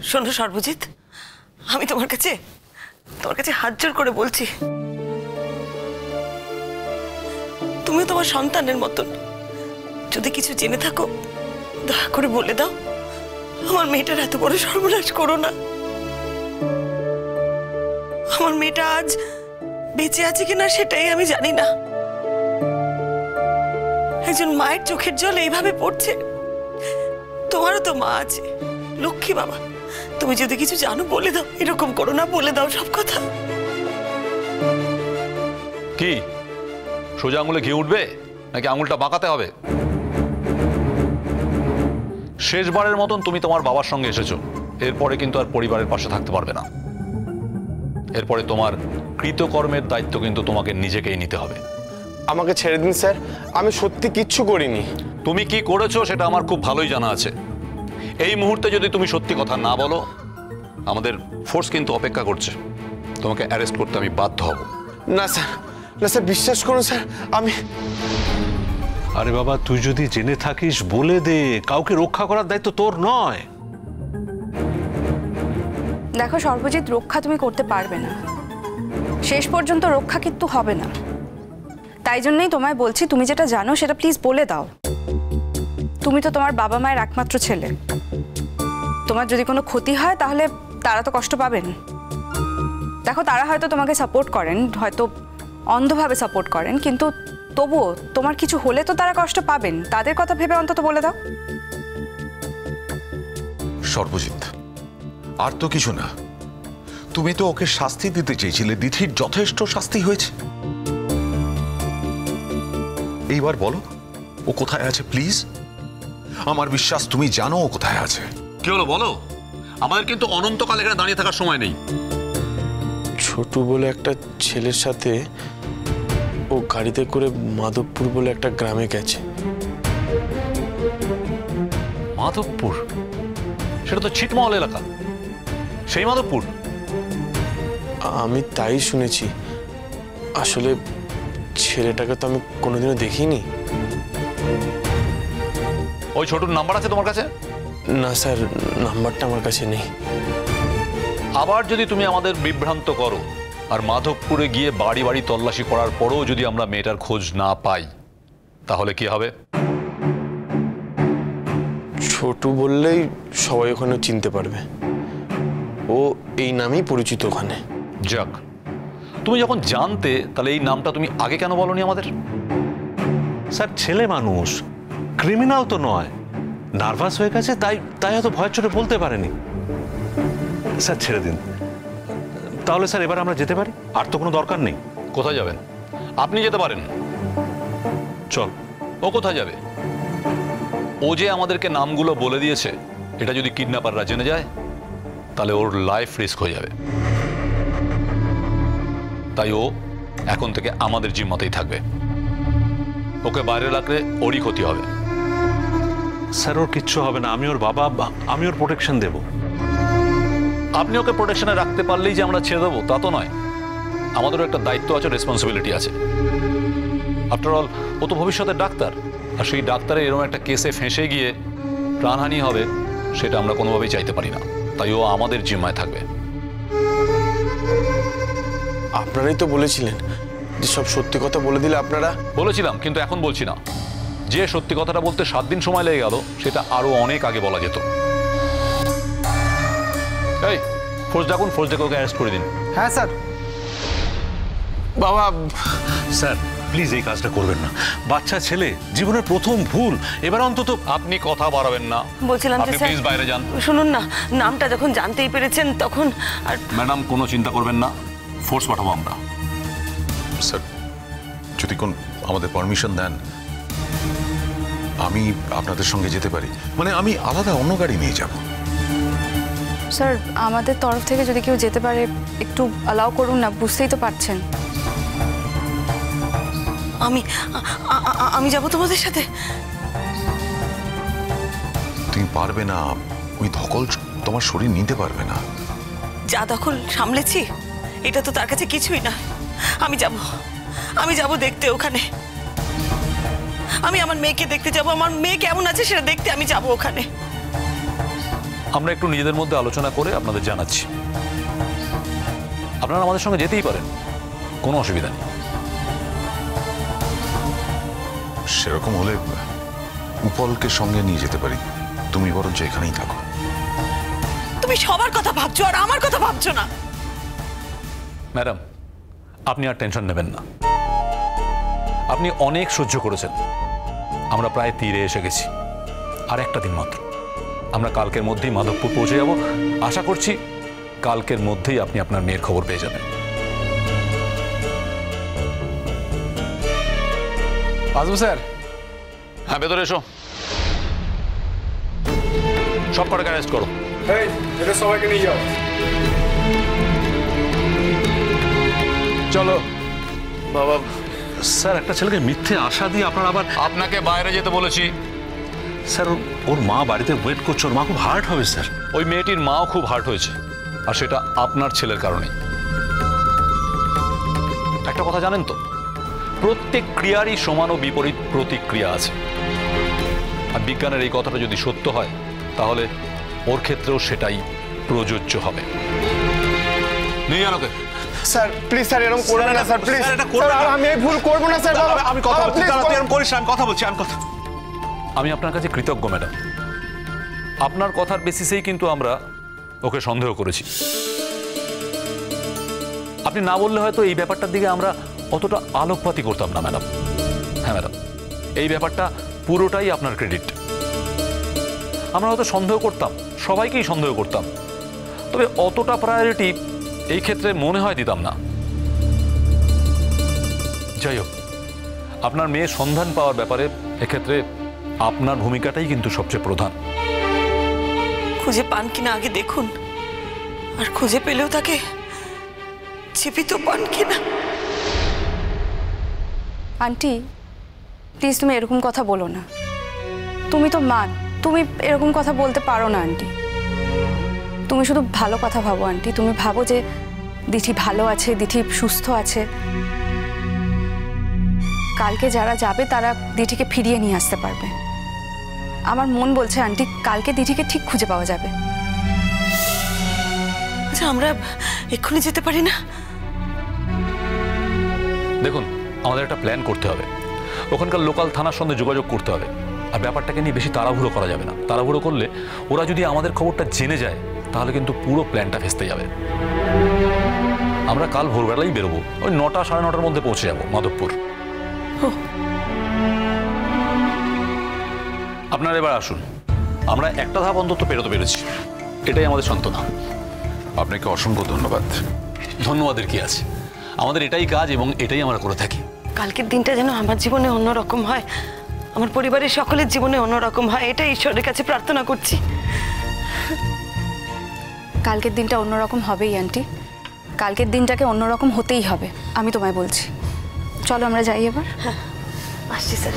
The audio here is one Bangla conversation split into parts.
শোনো সর্বজিৎ, আমি তোমার কাছে হাত জোড় করে বলছি, তুমি তোমার সন্তানের মতন যদি কিছু জেনে থাকো দয়া করে বলে দাও। আমার মেয়েটার এত বড় সর্বনাশ করো না। আমার মেয়েটা আজ বেঁচে আছে কিনা সেটাই আমি জানি না। একজন মায়ের চোখের জল এইভাবে পড়ছে। তোমারও তো মা আছে, লক্ষ্মী বাবা, তুমি যদি কিছু জানো বলে দাও। এরকম করো না, বলে দাও সব কথা। কি সোজা আঙুলে ঘি উঠবে নাকি আঙুলটা বাঁকাতে হবে? শেষবারের মতন তুমি তোমার বাবার সঙ্গে এসেছো, এরপরে কিন্তু আর পরিবারের পাশে থাকতে পারবে না। এরপরে তোমার কৃতকর্মের দায়িত্ব কিন্তু তোমাকে নিজেকেই নিতে হবে। আমাকে ছেড়ে দিন স্যার, আমি সত্যি কিচ্ছু করিনি। তুমি কি করেছো সেটা আমার খুব ভালোই জানা আছে। এই মুহূর্তে যদি তুমি সত্যি কথা না বলো, আমাদের ফোর্স কিন্তু অপেক্ষা করছে, তোমাকে অ্যারেস্ট করতে আমি বাধ্য হব। না স্যার, না স্যার, বিশ্বাস করুন স্যার, আমি... আরে বাবা, তুই যদি জেনে থাকিস বলে দে, কাউকে রক্ষা করার দায়িত্ব তোর নয়। দেখো সর্বজিৎ, রক্ষা তুমি করতে পারবে না, শেষ পর্যন্ত রক্ষা কিন্তু হবে না। তাই জন্যই তোমায় বলছি, তুমি যেটা জানো সেটা প্লিজ বলে দাও। তুমি তো তোমার বাবা মায়ের একমাত্র ছেলে, তোমার যদি কোনো ক্ষতি হয় তাহলে তারা তো কষ্ট পাবেন। দেখো, তারা হয়তো তোমাকে সাপোর্ট করেন, হয়তো অন্ধভাবে সাপোর্ট করেন, কিন্তু তবুও তোমার কিছু হলে তো তারা কষ্ট পাবেন। তাদের কথা ভেবে অন্তত বলে দাও। সর্বজিৎ, আর তো কিছু না। তুমি তো ওকে শাস্তি দিতে চেয়েছিলে, দিঠির যথেষ্ট শাস্তি হয়েছে। এইবার বলো ও কোথায় আছে প্লিজ। আমার বিশ্বাস তুমি জানো ও কোথায় আছে। কি হলো বলো, আমাদের কিন্তু অনন্তকাল এখানে দাঁড়িয়ে থাকার সময় নেই। ছোটু বলে একটা ছেলের সাথে ও গাড়িতে করে মাধবপুর বলে একটা গ্রামে গেছে। মাধবপুর? সেটা তো ছিটমহল এলাকা, সেই মাধবপুর? আমি তাই শুনেছি, আসলে ছেলেটাকে তো আমি কোনোদিনও দেখিনি। ওই ছোটুর নাম্বার আছে তোমার কাছে? না স্যার, নাম্বারটা আমার কাছে নেই। আবার যদি তুমি আমাদের বিভ্রান্ত করো আর মাধবপুরে গিয়ে বাড়ি বাড়ি তল্লাশি করার পরও যদি আমরা মেয়েটার খোঁজ না পাই, তাহলে কি হবে? ছোটু বললেই সবাই ওখানে চিনতে পারবে, ও এই নামেই পরিচিত ওখানে। যাক, তুমি যখন জানতে তাহলে এই নামটা তুমি আগে কেন বলনি আমাদের? স্যার, ছেলে মানুষ, ক্রিমিনাল তো নয়, নার্ভাস হয়ে গেছে, তাই হয়তো ভয়ের চোটে বলতে পারেনি। স্যার ছেড়ে দিন তাহলে। স্যার এবার আমরা যেতে পারি, আর তো কোনো দরকার নেই। কোথায় যাবেন? আপনি যেতে পারেন, চল। ও কোথায় যাবে? ও যে আমাদেরকে নামগুলো বলে দিয়েছে, এটা যদি কিডন্যাপাররা জেনে যায় তাহলে ওর লাইফ রিস্ক হয়ে যাবে। তাই ও এখন থেকে আমাদের জিম্মাতেই থাকবে। ওকে বাইরে রাখলে ওরই ক্ষতি হবে। স্যার ওর কিচ্ছু হবে না, আমি ওর বাবা, আমি ওর প্রোটেকশন দেব। আপনি ওকে প্রোটেকশনে রাখতে পারলেই যে আমরা ছেড়ে দেবো তা তো নয়, আমাদেরও একটা দায়িত্ব আছে, রেসপন্সিবিলিটি আছে। আফটার অল ও তো ভবিষ্যতের ডাক্তার, আর সেই ডাক্তারের এরকম একটা কেসে ফেঁসে গিয়ে প্রাণহানি হবে সেটা আমরা কোনোভাবেই চাইতে পারি না। তাই ও আমাদের জিম্মায় থাকবে। আপনারাই তো বলেছিলেন যে সব সত্যি কথা বলে দিলে আপনারা... বলেছিলাম, কিন্তু এখন বলছি না। যে সত্যি কথাটা বলতে 7 দিন সময় লেগে গেল, সেটা আরো অনেক আগে বলা যেত। এই ফোর্স ডাকুন, ফোর্স ডেকে ওকে অ্যারেস্ট করে দিন। হ্যাঁ স্যার। বাবা, স্যার প্লিজ এই কাজটা করবেন না, বাচ্চা ছেলে, জীবনের প্রথম ভুল, এবার অন্তত... আপনি কথা বাড়াবেন না, বলছিলাম যে আপনি স্যার, প্লিজ বাইরে যান। শুনুন না, নামটা যখন জানতেই পেরেছেন তখন... আর ম্যাডাম কোনো চিন্তা করবেন না, ফোর্স পাঠাবো আমরা। স্যার যদি কোন আমাদের পারমিশন দেন, আমি আপনাদের সঙ্গে যেতে পারি। মানে আমি আলাদা অন্য গাড়ি নিয়ে যাব। স্যার, আমাদের তরফ থেকে যদি কেউ যেতে পারে একটু অ্যালাউ করুন না, বুঝতেই তো পারছেন। আমি যাব তোমাদের সাথে। তুমি পারবে না, ওই ধকল তোমার শরীর নিতে পারবে না। যা দখল সামলেছি এটা তো তার কাছে কিছুই না। আমি যাব দেখতে ওখানে। আমি আমার মেয়েকে দেখতে যাব, আমার মেয়ে কেমন আছে সেটা দেখতে আমি যাব ওখানে। আমরা একটু নিজেদের মধ্যে আলোচনা করে আপনাদের জানাচ্ছি। আপনারা আমাদের সঙ্গে যেতেই পারেন, কোনো অসুবিধা নেই। সেরকম হলে উপলকে সঙ্গে নিয়ে যেতে পারি, তুমি বরঞ্চ এখানেই থাকো। তুমি সবার কথা ভাবছো আর আমার কথা ভাবছো না। ম্যাডাম, আপনি আর টেনশন নেবেন না। আপনি অনেক সহ্য করেছেন, আমরা প্রায় তীরে এসে গেছি। আর একটা দিন মাত্র, আমরা কালকের মধ্যেই মাধবপুর পৌঁছে যাব। আশা করছি কালকের মধ্যেই আপনি আপনার মেয়ের খবর পেয়ে যাবেন। আসবো স্যার? হ্যাঁ, ভেতরে এসো। সব কটাকে অ্যারেস্ট করো। সবাইকে নিয়ে যাও। চলো বাবা। স্যার, একটা ছেলেকে মিথ্যে আশা দিয়ে আপনার আবার... আপনাকে বাইরে যেতে বলেছি। স্যার, ওর মা বাড়িতে ওয়েট করছে, ওর মা খুব হার্ট হবে স্যার। ওই মেয়েটির মাও খুব হার্ট হয়েছে, আর সেটা আপনার ছেলের কারণে। একটা কথা জানেন তো, প্রত্যেক ক্রিয়ারই সমান ও বিপরীত প্রতিক্রিয়া আছে। আর বিজ্ঞানের এই কথাটা যদি সত্য হয়, তাহলে ওর ক্ষেত্রেও সেটাই প্রযোজ্য হবে। নিয়ে জানো কে? স্যার প্লিজ স্যার, এরকম করবেন না স্যার, প্লিজ। আমি এই ভুল করবো না স্যার। আমি কথা বলছি, তুই এরকম করিস না, আমি কথা বলছি, আমি কথা... আমি আপনার কাছে কৃতজ্ঞ ম্যাডাম। আপনার কথার বেসিসেই কিন্তু আমরা ওকে সন্দেহ করেছি। আপনি না বললে হয়তো এই ব্যাপারটার দিকে আমরা অতটা আলোকপাতই করতাম না ম্যাডাম। হ্যাঁ ম্যাডাম, এই ব্যাপারটা পুরোটাই আপনার ক্রেডিট। আমরা হয়তো সন্দেহ করতাম, সবাইকেই সন্দেহ করতাম, তবে অতটা প্রায়োরিটি এই ক্ষেত্রে মনে হয় দিতাম না। যাই হোক, আপনার মেয়ের সন্ধান পাওয়ার ব্যাপারে এক্ষেত্রে আপনার ভূমিকাটাই কিন্তু সবচেয়ে প্রধান। খুঁজে পান কিনা আগে দেখুন, আর খুঁজে পেলেও তাকে জীবিত পান কিনা। আন্টি প্লিজ, তুমি এরকম কথা বলো না। তুমি তো মা, তুমি এরকম কথা বলতে পারো না আন্টি। তুমি শুধু ভালো কথা ভাবো আন্টি। তুমি ভাবো যে দিঠি ভালো আছে, দিঠি সুস্থ আছে। কালকে যারা যাবে তারা দিঠিকে ফিরিয়ে নিয়ে আসতে পারবে। আমার মন বলছে আন্টি, কালকে দিঠিকে ঠিক খুঁজে পাওয়া যাবে। আচ্ছা, আমরা এক্ষুনি যেতে পারি না? দেখুন, আমাদের একটা প্ল্যান করতে হবে। ওখানকার লোকাল থানার সঙ্গে যোগাযোগ করতে হবে। আর ব্যাপারটাকে নিয়ে বেশি তাড়াহুড়ো করা যাবে না। তাড়াহুড়ো করলে ওরা যদি আমাদের খবরটা জেনে যায়, তাহলে কিন্তু পুরো প্ল্যানটা ভেস্তে যাবে। আমরা কাল ভোরবেলায় বেরোবো, ওই 9টা সাড়ে 9টার মধ্যে পৌঁছে যাবো মাধবপুর। আপনারা এবার আসুন, আমরা একটা ধাপ অন্তত পেরোতে পেরেছি, এটাই আমাদের সান্ত্বনা। আপনাকে অসংখ্য ধন্যবাদ। ধন্যবাদের কি আছে, আমাদের এটাই কাজ এবং এটাই আমরা করে থাকি। কালকের দিনটা যেন আমার জীবনে অন্যরকম হয়, আমার পরিবারের সকলের জীবনে অন্যরকম হয়, এটা ঈশ্বরের কাছে প্রার্থনা করছি। কালকের দিনটা অন্যরকম হবেই আন্টি। কালকের দিনটাকে অন্যরকম হতেই হবে, আমি তোমায় বলছি। চলো আমরা যাই এবার। হ্যাঁ, আসছি স্যার।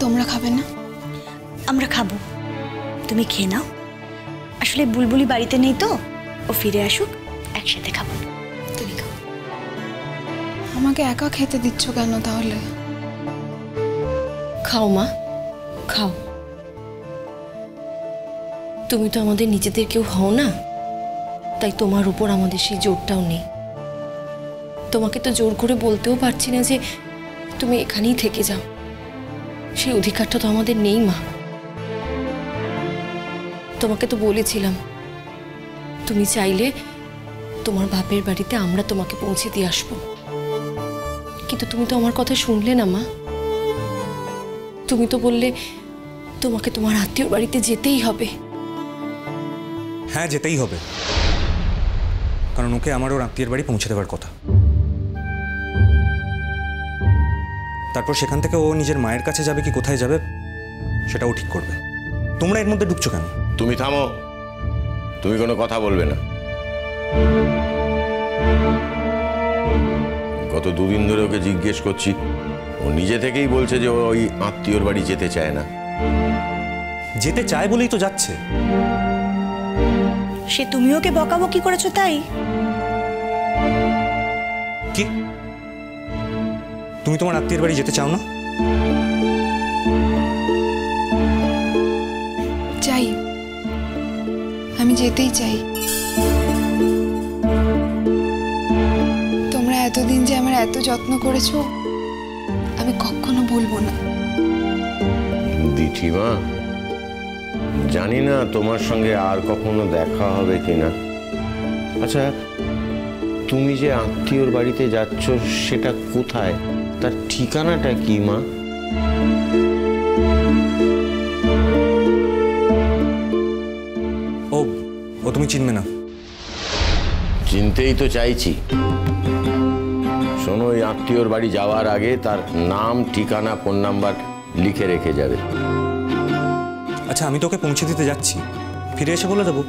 তোমরা খাবে না? আমরা খাবো, তুমি খেয়ে নাও। আসলে বুলবুলি বাড়িতে নেই তো, ও ফিরে আসুক, একসাথে খাবো। তুমি খাও। আমাকে একা খেতে দিচ্ছ কেন তাহলে? খাও মা, খাও। তুমি তো আমাদের নিজেদের কেউ হও না, তাই তোমার উপর আমাদের সেই জোরটাও নেই। তোমাকে তো জোর করে বলতেও পারছি না যে তুমি এখানেই থেকে যাও, সেই অধিকারটা তো আমাদের নেই মা। তোমাকে তো বলেছিলাম, তুমি চাইলে তোমার বাপের বাড়িতে আমরা তোমাকে পৌঁছে দিয়ে আসবো, কিন্তু তুমি তো আমার কথা শুনলে না মা। তুমি তো বললে তোমাকে তোমার আত্মীয়র বাড়িতে যেতেই হবে। হ্যাঁ, যেতেই হবে, কারণ ওকে আমার ওর আত্মীয়ের বাড়ি পৌঁছে দেওয়ার কথা। তারপর সেখান থেকে ও নিজের মায়ের কাছে যাবে কি কোথায় যাবে সেটাও ঠিক করবে। তোমরা এর মধ্যে ঢুকছো কেন? তুমি থামো, তুমি কোনো কথা বলবে না। গত দুদিন ধরে ওকে জিজ্ঞেস করছি, ও নিজে থেকেই বলছে যে ও ওই আত্মীয়র বাড়ি যেতে চায় না। যেতে চায় বলেই তো যাচ্ছে। সে তুমি ওকে বকাবকি করেছো তাই? কি তুমি তোমার আত্মীয়ের বাড়ি যেতে চাও না? চাই, আমি যেতেই চাই। তোমরা এতদিন যে আমার এত যত্ন করেছো আমি কখনো ভুলবো না। দিঠিমা, জানি না তোমার সঙ্গে আর কখনো দেখা হবে কিনা। আচ্ছা, তুমি যে আত্মীয়র বাড়িতে যাচ্ছ সেটা কোথায়, তার ঠিকানাটা কি মা? ও ও তুমি চিনবে না? চিনতেই তো চাইছি। শোনো, ওই আত্মীয়র বাড়ি যাওয়ার আগে তার নাম, ঠিকানা, ফোন নাম্বার লিখে রেখে যাবে। আচ্ছা, আমি তোকে পৌঁছে দিতে যাচ্ছি, ফিরে এসে বলে দেবো।